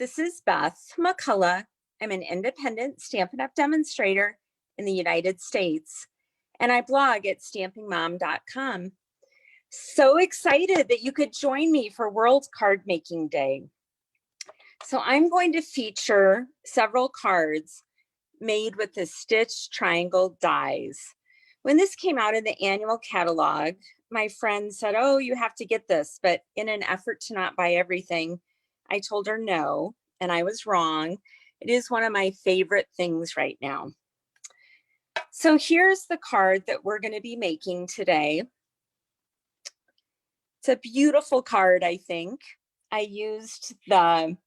This is Beth McCullough. I'm an independent Stampin' Up! Demonstrator in the United States, and I blog at stampingmom.com. So excited that you could join me for World Card Making Day. So I'm going to feature several cards made with the stitch triangle dies. When this came out in the annual catalog, my friend said, "Oh, you have to get this," but in an effort to not buy everything, I told her no, and I was wrong. It is one of my favorite things right now. So here's the card that we're going to be making today. It's a beautiful card, I think. I used the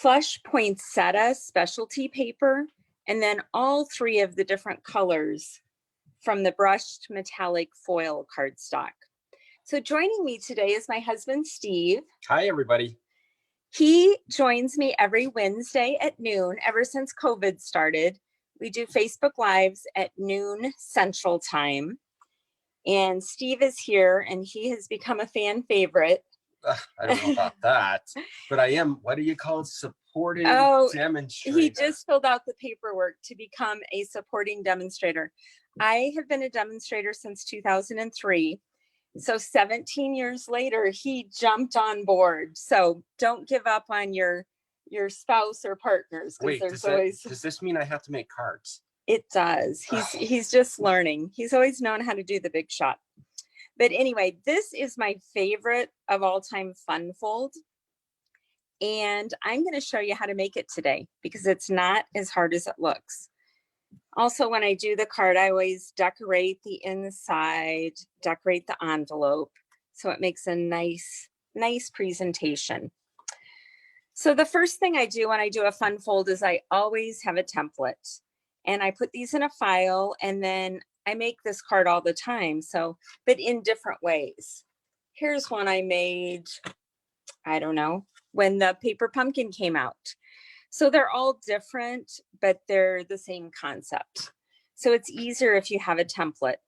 plush poinsettia specialty paper, and then all three of the different colors from the brushed metallic foil cardstock. So joining me today is my husband, Steve. Hi, everybody. He joins me every Wednesday at noon ever since COVID started. We do Facebook Lives at noon Central Time. And Steve is here, and he has become a fan favorite. I don't know about that, but I am, what do you call it, supporting demonstrator. He just filled out the paperwork to become a supporting demonstrator. I have been a demonstrator since 2003. So 17 years later, he jumped on board. So don't give up on your spouse or partners. Wait, does this mean I have to make cards? It does. He's just learning. He's always known how to do the big shot. But anyway, this is my favorite of all time fun fold. And I'm going to show you how to make it today because it's not as hard as it looks. Also, when I do the card, I always decorate the inside, decorate the envelope, so it makes a nice presentation. So the first thing I do when I do a fun fold is I always have a template, and I put these in a file, and then I make this card all the time, but in different ways. Here's one I made, I don't know, when the paper pumpkin came out. So they're all different, but they're the same concept. So it's easier if you have a template.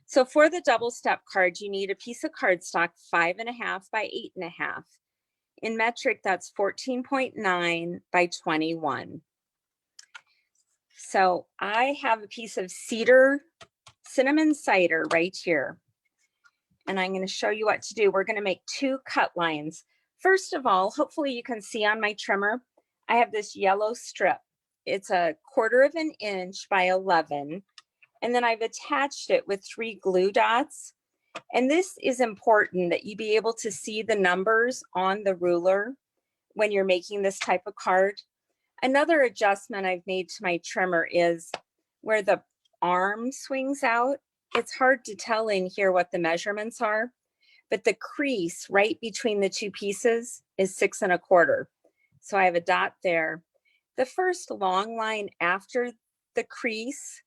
So for the double step card, you need a piece of cardstock 5.5 by 8.5. In metric, that's 14.9 by 21. So I have a piece of cinnamon cider right here. And I'm going to show you what to do. We're going to make 2 cut lines. First of all, hopefully you can see on my trimmer, I have this yellow strip. It's 1/4 inch by 11. And then I've attached it with 3 glue dots. And this is important that you be able to see the numbers on the ruler when you're making this type of card. Another adjustment I've made to my trimmer is where the arm swings out. It's hard to tell in here what the measurements are, but the crease right between the 2 pieces is 6 1/4. So I have a dot there. The first long line after the crease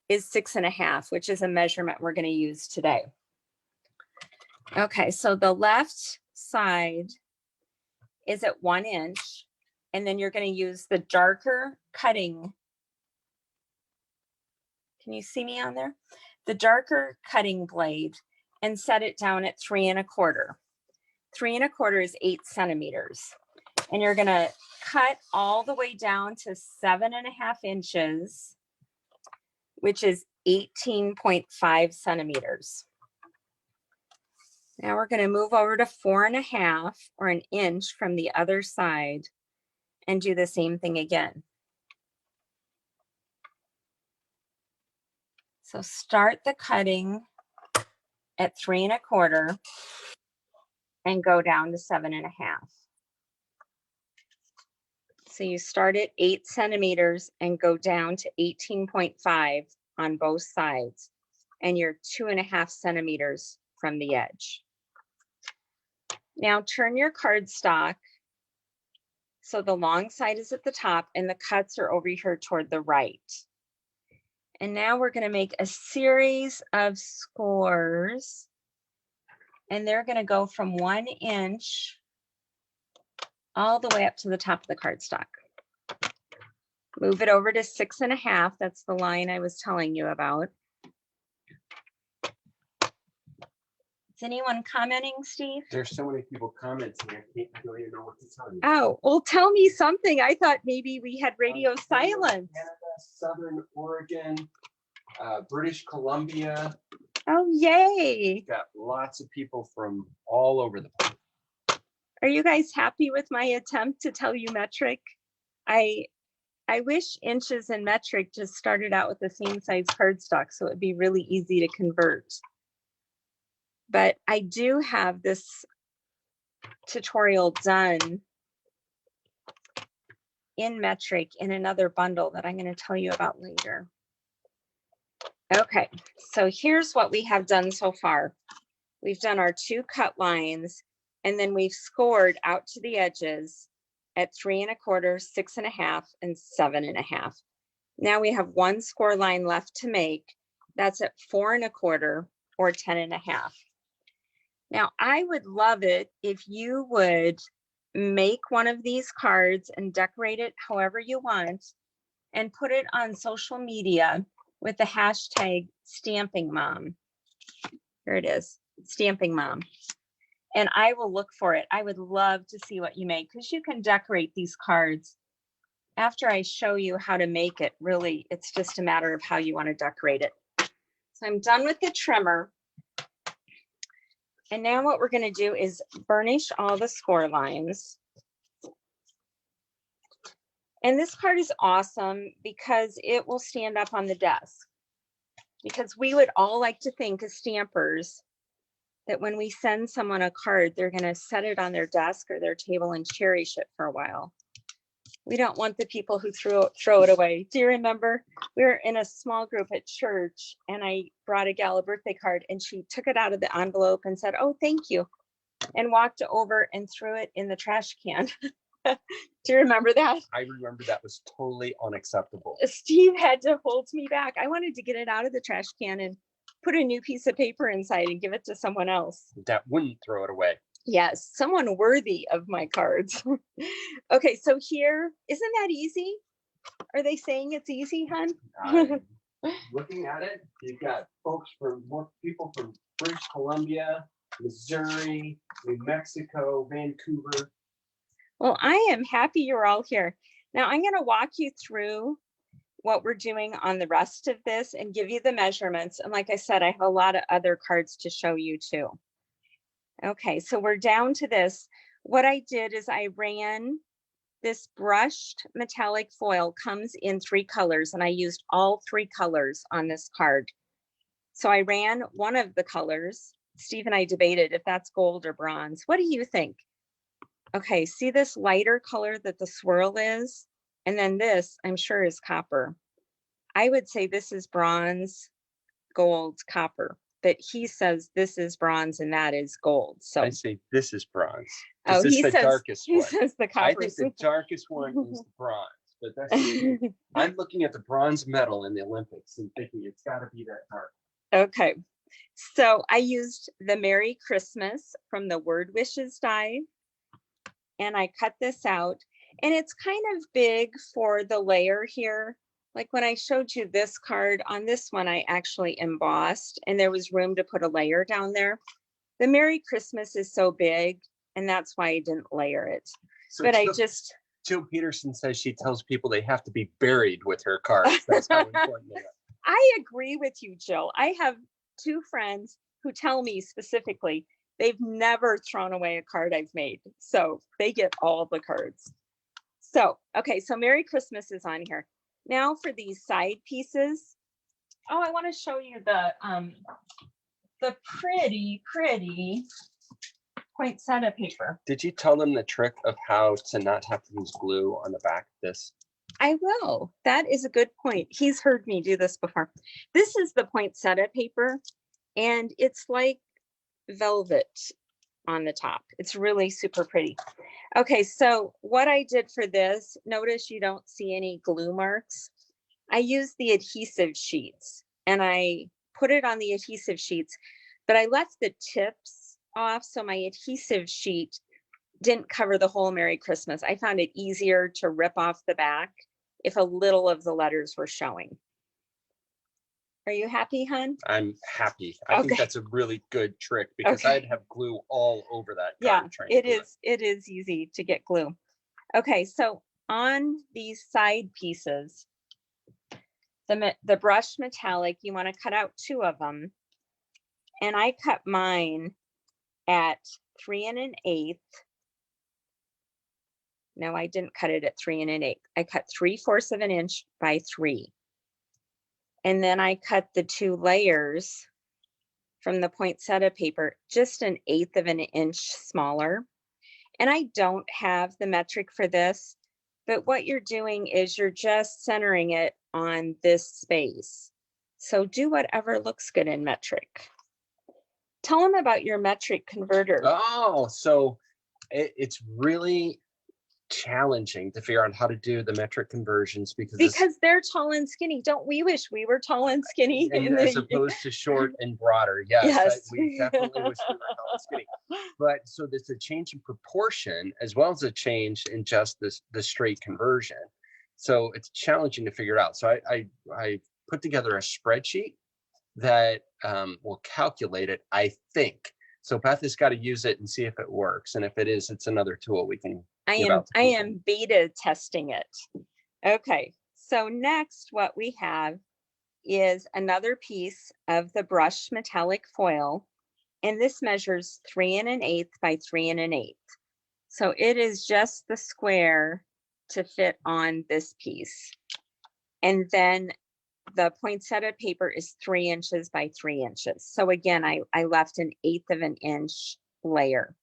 is 6 1/2, which is a measurement we're going to use today. Okay, so the left side is at 1 inch, and then you're going to use the darker cutting. Can you see me on there? The darker cutting blade, and set it down at 3 1/4. 3 1/4 is 8 centimeters. And you're going to cut all the way down to 7.5 inches, which is 18.5 centimeters. Now we're going to move over to 4.5 or 1 inch from the other side and do the same thing again. So start the cutting at 3 1/4 and go down to 7.5. So you start at 8 centimeters and go down to 18.5 on both sides, and you're 2.5 centimeters from the edge. Now turn your cardstock so the long side is at the top and the cuts are over here toward the right. And now we're going to make a series of scores, and they're going to go from 1 inch all the way up to the top of the cardstock. Move it over to 6 1/2. That's the line I was telling you about. Is anyone commenting, Steve? There's so many people commenting. I don't even know what to tell you. Oh, well, tell me something. I thought maybe we had radio silence. Canada, Southern Oregon, British Columbia. Oh, yay. Got lots of people from all over the place. Are you guys happy with my attempt to tell you metric? I wish inches and metric just started out with the same size cardstock, so it'd be really easy to convert. But I do have this tutorial done in metric in another bundle that I'm going to tell you about later. Okay, so here's what we have done so far. We've done our 2 cut lines, and then we've scored out to the edges at 3 1/4, 6 1/2, and 7 1/2. Now we have 1 score line left to make. That's at 4 1/4 or 10 1/2. Now I would love it if you would make one of these cards and decorate it however you want and put it on social media with the hashtag Stamping Mom. Here it is, Stamping Mom. And I will look for it. I would love to see what you make, because you can decorate these cards. After I show you how to make it, really, it's just a matter of how you want to decorate it. So I'm done with the trimmer. And now what we're going to do is burnish all the score lines. And this card is awesome because it will stand up on the desk. Because we would all like to think as stampers that when we send someone a card, they're going to set it on their desk or their table and cherish it for a while. We don't want the people who throw it away. Do you remember? We were in a small group at church, and I brought a gal a birthday card, and she took it out of the envelope and said, "Oh, thank you," and walked over and threw it in the trash can. Do you remember that? I remember that was totally unacceptable. Steve had to hold me back. I wanted to get it out of the trash can and put a new piece of paper inside and give it to someone else. That wouldn't throw it away. Yes, someone worthy of my cards. Okay, so here, isn't that easy? Are they saying it's easy, hon? Looking at it, you've got people from British Columbia, Missouri, New Mexico, Vancouver. Well, I am happy you're all here. Now I'm going to walk you through what we're doing on the rest of this and give you the measurements. And like I said, I have a lot of other cards to show you too. Okay, so we're down to this. What I did is I ran this brushed metallic foil, comes in 3 colors, and I used all 3 colors on this card. So I ran one of the colors. Steve and I debated if that's gold or bronze. What do you think? Okay, see this lighter color that the swirl is? And then this, I'm sure, is copper. I would say this is bronze, gold, copper. But he says this is bronze and that is gold. So I say this is bronze. Oh, this he is the says, darkest he one. says the copper. I think the darkest one is the bronze. But that's I'm looking at the bronze medal in the Olympics and thinking it's got to be that dark. Okay, so I used the Merry Christmas from the Word Wishes die, and I cut this out, and it's kind of big for the layer here. Like when I showed you this card, on this one I actually embossed, and there was room to put a layer down there. The Merry Christmas is so big, and that's why I didn't layer it. So but Jill Peterson says she tells people they have to be buried with her cards. That's how important they are. I agree with you, Jill. I have 2 friends who tell me specifically they've never thrown away a card I've made. So they get all the cards. So, okay, so Merry Christmas is on here. Now for these side pieces. Oh, I want to show you the pretty poinsettia paper. Did you tell them the trick of how to not have to use glue on the back of this? I will. That is a good point. He's heard me do this before. This is the poinsettia paper, and it's like velvet on the top. It's really super pretty. Okay, so what I did for this, notice you don't see any glue marks. I used the adhesive sheets, and I put it on the adhesive sheets, but I left the tips off so my adhesive sheet didn't cover the whole Merry Christmas. I found it easier to rip off the back if a little of the letters were showing. Are you happy, hon? I'm happy. I think that's a really good trick because I'd have glue all over that card. Yeah, it is easy to get glue. Okay, so on these side pieces, the brushed metallic, you want to cut out 2 of them. And I cut mine at 3 1/8. No, I didn't cut it at 3 1/8. I cut 3/4 of an inch by 3. And then I cut the 2 layers from the poinsettia paper just 1/8 of an inch smaller. And I don't have the metric for this, but what you're doing is you're just centering it on this space. So do whatever looks good in metric. Tell them about your metric converter. Oh, so it's really challenging to figure out how to do the metric conversions because they're tall and skinny. Don't we wish we were tall and skinny? As opposed to short and broader. Yes. We definitely wish we were tall and skinny. But so there's a change in proportion as well as a change in just the straight conversion. So it's challenging to figure out. So I put together a spreadsheet that will calculate it, I think. So Beth has got to use it and see if it works. And if it is, it's another tool we can I am beta testing it. Okay, so next what we have is another piece of the brushed metallic foil, and this measures 3 1/8 by 3 1/8. So it is just the square to fit on this piece. And then the poinsettia paper is 3 inches by 3 inches. So again, I left 1/8 of an inch layer.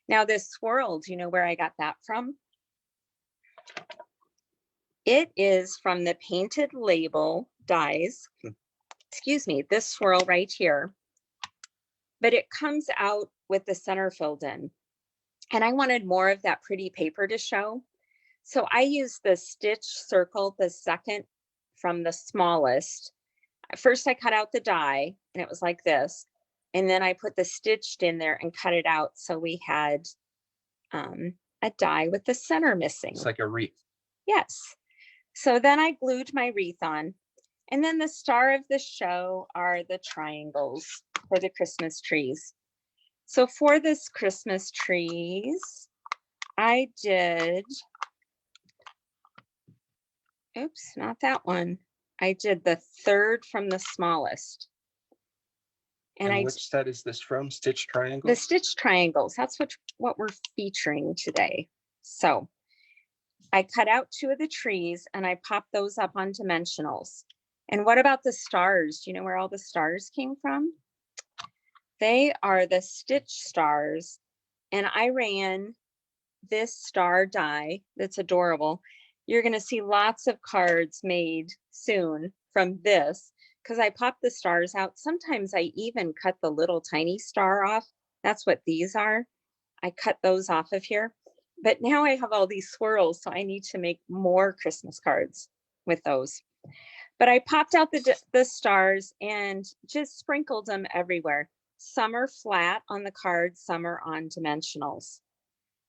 Now this swirl, do you know where I got that from? It is from the painted label dies. Excuse me, this swirl right here. But it comes out with the center filled in. And I wanted more of that pretty paper to show. So I used the stitch circle, the second from the smallest. First I cut out the die and it was like this. And then I put the stitched in there and cut it out. So we had a die with the center missing. It's like a wreath. Yes. So then I glued my wreath on. And then the star of the show are the triangles for the Christmas trees. So for this Christmas trees, I did, oops, not that one. I did the third from the smallest. And which set is this from? Stitch triangles? The stitch triangles. That's what we're featuring today. So I cut out 2 of the trees and I popped those up on dimensionals. And what about the stars? Do you know where all the stars came from? They are the stitch stars. And I ran this star die that's adorable. You're going to see lots of cards made soon from this, because I pop the stars out. Sometimes I even cut the little tiny star off. That's what these are. I cut those off of here. But now I have all these swirls, so I need to make more Christmas cards with those. But I popped out the stars and just sprinkled them everywhere. Some are flat on the card, some are on dimensionals.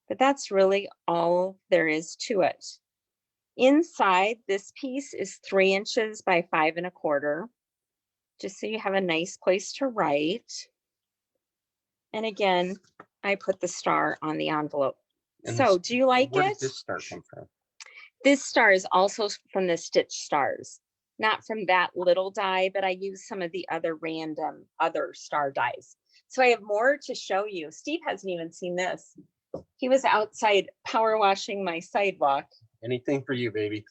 But that's really all there is to it. Inside, this piece is 3 inches by 5 1/4. Just so you have a nice place to write. And again, I put the star on the envelope. And so do you like it? Where did this star come from? This star is also from the stitch stars, not from that little die, but I used some of the other random other star dies. So I have more to show you. Steve hasn't even seen this. He was outside power washing my sidewalk. Anything for you, baby.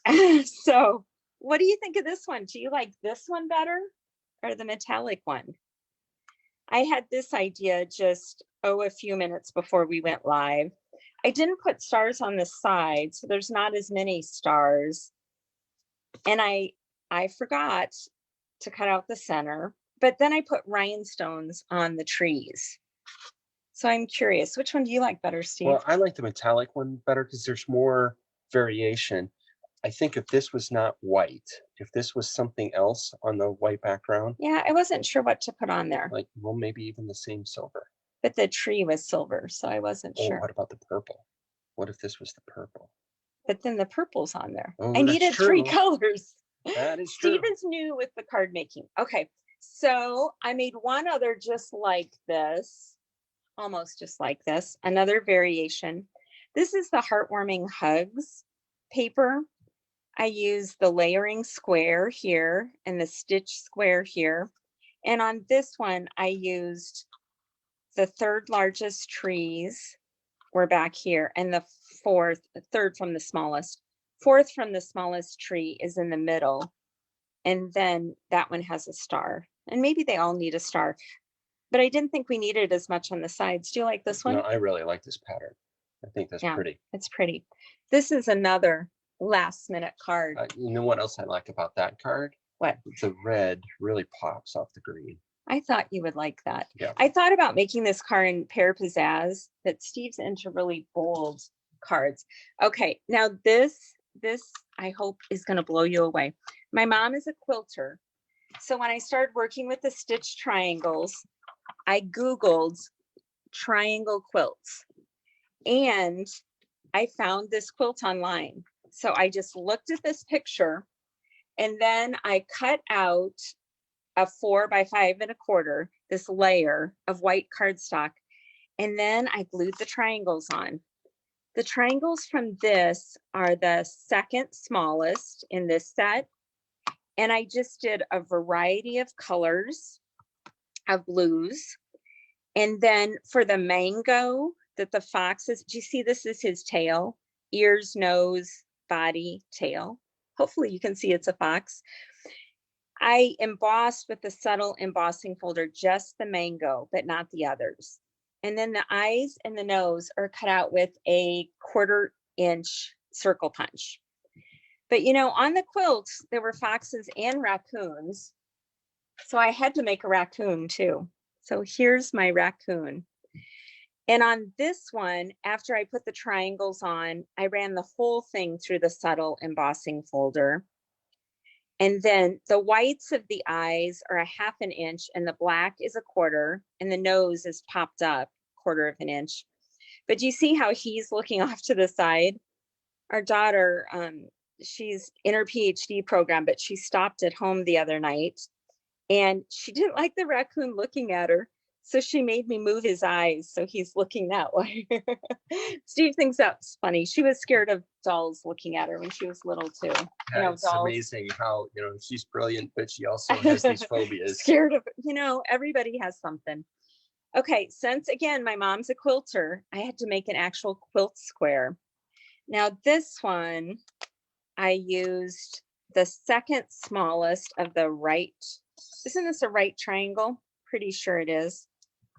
So what do you think of this one? Do you like this one better or the metallic one? I had this idea just, a few minutes before we went live. I didn't put stars on the side, so there's not as many stars. And I forgot to cut out the center, but then I put rhinestones on the trees. So I'm curious, which one do you like better, Steve? Well, I like the metallic one better because there's more variation. I think if this was not white, if this was something else on the white background. Yeah, I wasn't sure what to put on there. Like, well, maybe even the same silver. But the tree was silver, so I wasn't sure. What about the purple? What if this was the purple? But then the purple's on there. Oh, I needed 3 colors. That is true. Steve is new with the card making. Okay, so I made one other just like this, almost just like this, another variation. This is the Heartwarming Hugs paper. I use the layering square here and the stitch square here. And on this one, I used the third largest trees were back here, and the third from the smallest. Fourth from the smallest tree is in the middle. And then that one has a star. And maybe they all need a star. But I didn't think we needed as much on the sides. Do you like this one? No, I really like this pattern. I think that's pretty. It's pretty. This is another last minute card. You know what else I like about that card? What? The red really pops off the green. I thought you would like that. Yeah. I thought about making this card in Pear Pizzazz, but Steve's into really bold cards. Okay, now this I hope is going to blow you away. My mom is a quilter. So when I started working with the stitch triangles, I Googled triangle quilts and I found this quilt online. So I just looked at this picture and then I cut out a 4 by 5 1/4, this layer of white cardstock. And then I glued the triangles on. The triangles from this are the second smallest in this set. And I just did a variety of colors of blues. And then for the mango that the fox is, do you see this is his tail? Ears, nose, body, tail. Hopefully you can see it's a fox. I embossed with the subtle embossing folder, just the mango, but not the others. And then the eyes and the nose are cut out with a 1/4 inch circle punch. But you know, on the quilt, there were foxes and raccoons. So I had to make a raccoon too. So here's my raccoon. And on this one, after I put the triangles on, I ran the whole thing through the subtle embossing folder. And then the whites of the eyes are a 1/2 inch and the black is a 1/4 and the nose is popped up 1/4 inch. But do you see how he's looking off to the side? Our daughter, she's in her PhD program, but she stopped at home the other night and she didn't like the raccoon looking at her. So she made me move his eyes so he's looking that way. Steve thinks that's funny. She was scared of dolls looking at her when she was little too. Yeah, it's dolls. amazing how, she's brilliant, but she also has these phobias. Scared of, everybody has something. Okay, since again, my mom's a quilter, I had to make an actual quilt square. Now this one, I used the second smallest of the right. Isn't this a right triangle? Pretty sure it is.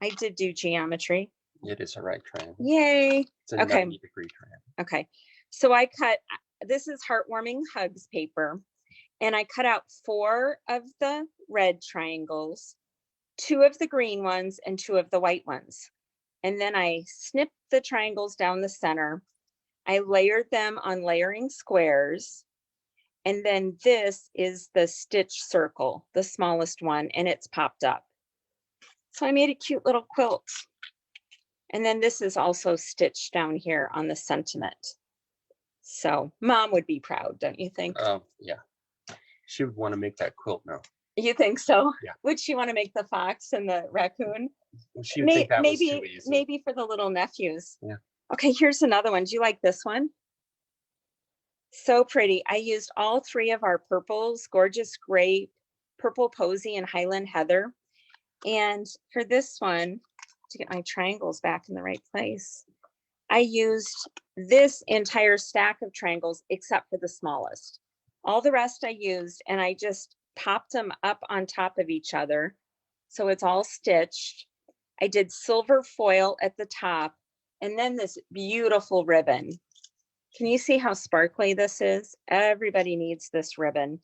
I did do geometry. It is a right triangle. Yay. It's a 90-degree triangle. Okay. So I cut, this is Heartwarming Hugs paper. And I cut out 4 of the red triangles, 2 of the green ones, and 2 of the white ones. And then I snipped the triangles down the center. I layered them on layering squares. And then this is the stitch circle, the smallest one, and it's popped up. So I made a cute little quilt. And then this is also stitched down here on the sentiment. So mom would be proud, don't you think? Yeah. She would want to make that quilt now. You think so? Yeah. Would she want to make the fox and the raccoon? She would think that was too easy. Maybe for the little nephews. Yeah. Okay, here's another one. Do you like this one? So pretty. I used all 3 of our purples, gorgeous gray, purple posy, and Highland heather. And for this one, to get my triangles back in the right place, I used this entire stack of triangles except for the smallest. All the rest I used, and I just popped them up on top of each other. So it's all stitched. I did silver foil at the top, and then this beautiful ribbon. Can you see how sparkly this is? Everybody needs this ribbon.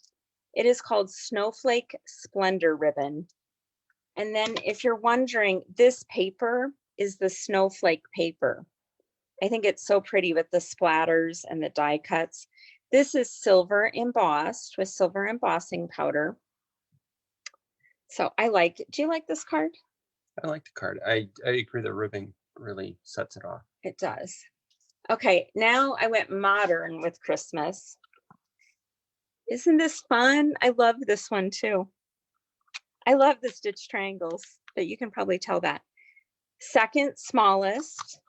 It is called Snowflake Splendor ribbon. And then if you're wondering, this paper is the Snowflake paper. I think it's so pretty with the splatters and the die cuts. This is silver embossed with silver embossing powder. So I like it. Do you like this card? I like the card. I agree the ribbon really sets it off. It does. Okay, now I went modern with Christmas. Isn't this fun? I love this one too. I love the stitch triangles, but you can probably tell that. Second smallest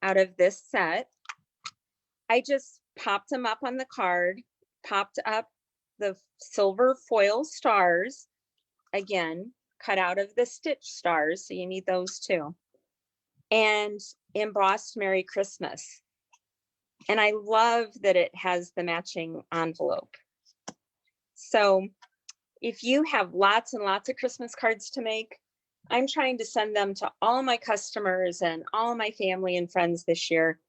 out of this set. I just popped them up on the card, popped up the silver foil stars, again, cut out of the stitch stars, so you need those too, and embossed Merry Christmas. And I love that it has the matching envelope. So if you have lots and lots of Christmas cards to make, I'm trying to send them to all my customers and all my family and friends this year.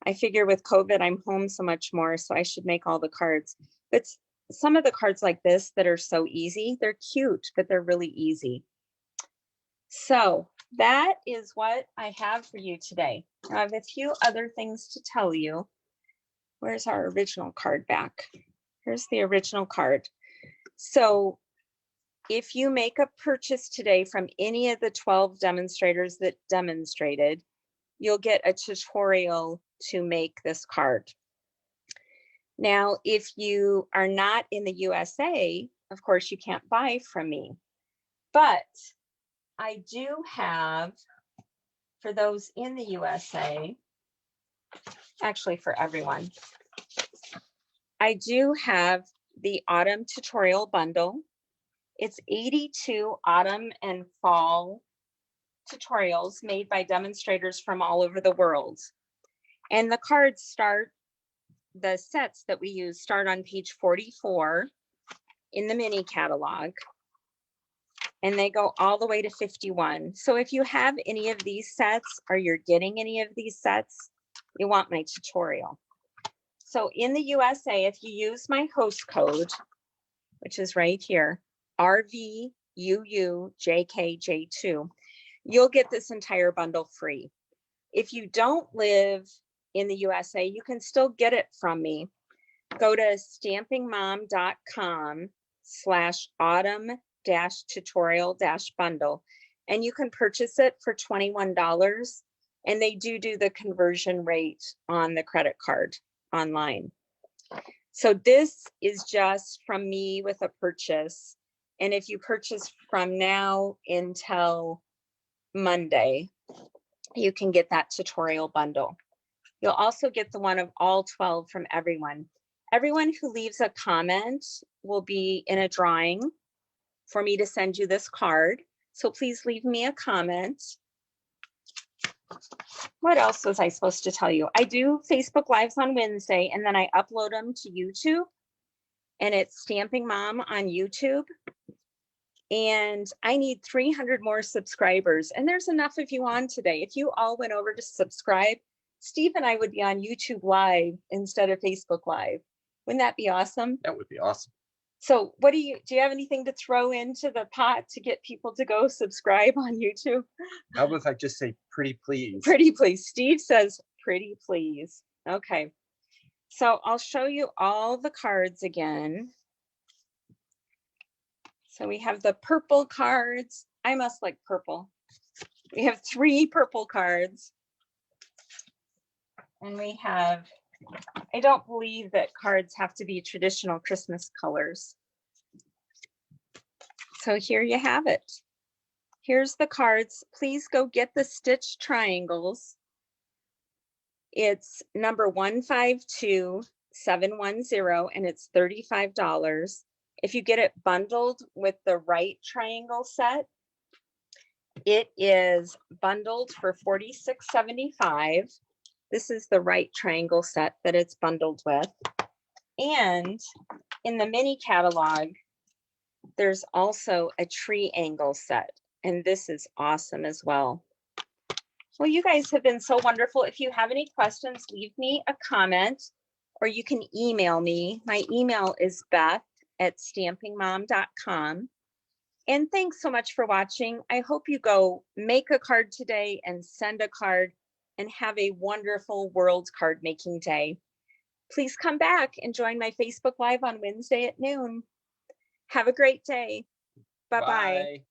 I figure with COVID, I'm home so much more, so I should make all the cards. But some of the cards like this that are so easy, they're cute, but they're really easy. So that is what I have for you today. I have a few other things to tell you. Where's our original card back? Here's the original card. So if you make a purchase today from any of the 12 demonstrators that demonstrated, you'll get a tutorial to make this card. Now, if you are not in the USA, of course, you can't buy from me. But I do have, for those in the USA, actually for everyone, I do have the autumn tutorial bundle. It's 82 autumn and fall tutorials made by demonstrators from all over the world. And the cards start, the sets that we use start on page 44 in the mini catalog. And they go all the way to 51. So if you have any of these sets or you're getting any of these sets, you want my tutorial. So in the USA, if you use my host code, which is right here, RVUUJKJ2, you'll get this entire bundle free. If you don't live in the USA, you can still get it from me. Go to stampingmom.com/autumn-tutorial-bundle, and you can purchase it for $21. And they do the conversion rate on the credit card online. So this is just from me with a purchase. And if you purchase from now until Monday, you can get that tutorial bundle. You'll also get the one of all 12 from everyone. Everyone who leaves a comment will be in a drawing for me to send you this card. So please leave me a comment. What else was I supposed to tell you? I do Facebook Lives on Wednesday, and then I upload them to YouTube, and it's Stamping Mom on YouTube. And I need 300 more subscribers, and there's enough of you on today. If you all went over to subscribe, Steve and I would be on YouTube Live instead of Facebook Live. Wouldn't that be awesome? That would be awesome. So what do you have anything to throw into the pot to get people to go subscribe on YouTube? How about if I just say pretty please? Pretty please. Steve says pretty please. Okay. So I'll show you all the cards again. So we have the purple cards. I must like purple. We have 3 purple cards. And we have, I don't believe that cards have to be traditional Christmas colors. So here you have it. Here's the cards. Please go get the stitch triangles. It's number 152710, and it's $35. If you get it bundled with the right triangle set, it is bundled for $46.75. This is the right triangle set that it's bundled with. And in the mini catalog, there's also a triangle set, and this is awesome as well. Well, you guys have been so wonderful. If you have any questions, leave me a comment, or you can email me. My email is beth@stampingmom.com. And thanks so much for watching. I hope you go make a card today and send a card and have a wonderful World Card Making Day. Please come back and join my Facebook Live on Wednesday at noon. Have a great day. Bye-bye.